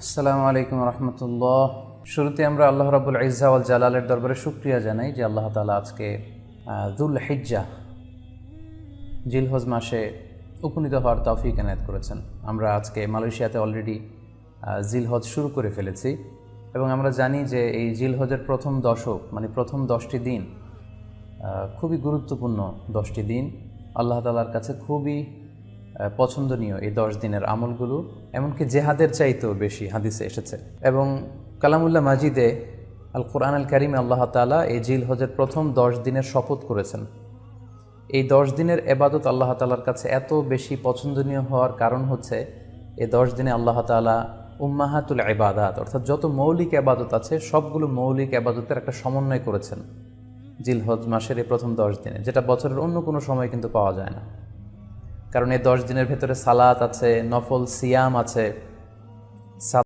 আসসালামু আলাইকুম রহমতুল্লাহ। শুরুতে আমরা আল্লাহ রাব্বুল ইজ্জা ওয়াল জালালের দরবারে শুকরিয়া জানাই যে আল্লাহ তাআলা আজকে যুল হিজ্জা জিলহজ মাসে উপনীত হওয়ার তৌফিক এনায়েত করেছেন। আমরা আজকে মালয়েশিয়াতে অলরেডি জিলহজ শুরু করে ফেলেছি এবং আমরা জানি যে এই জিলহজের প্রথম দশক মানে প্রথম 10টি দিন খুবই গুরুত্বপূর্ণ 10টি দিন। আল্লাহ তাআলার কাছে খুবই পছন্দনীয় এই 10 দিনের আমলগুলো, এমনকি জেহাদের চাইতেও বেশি হাদিসে এসেছে। এবং কালামুল্লাহ মাজিদে আল কোরআন আল কারিমে আল্লাহ তাআলা এই জিলহজের প্রথম 10 দিনের শপথ করেছেন। এই 10 দিনের এবাদত আল্লাহ তাআলার কাছে এত বেশি পছন্দনীয় হওয়ার কারণ হচ্ছে এই 10 দিনে আল্লাহ তাআলা উম্মাহাতুল ইবাদাত অর্থাৎ যত মৌলিক এবাদত আছে সবগুলো মৌলিক এবাদতের একটা সমন্বয় করেছেন জিলহজ মাসের এই প্রথম 10 দিনে, যেটা বছরের অন্য কোনো সময় কিন্তু পাওয়া যায় না। কারণ এই 10 দিনের ভেতরে সালাত আছে, নফল সিয়াম আছে,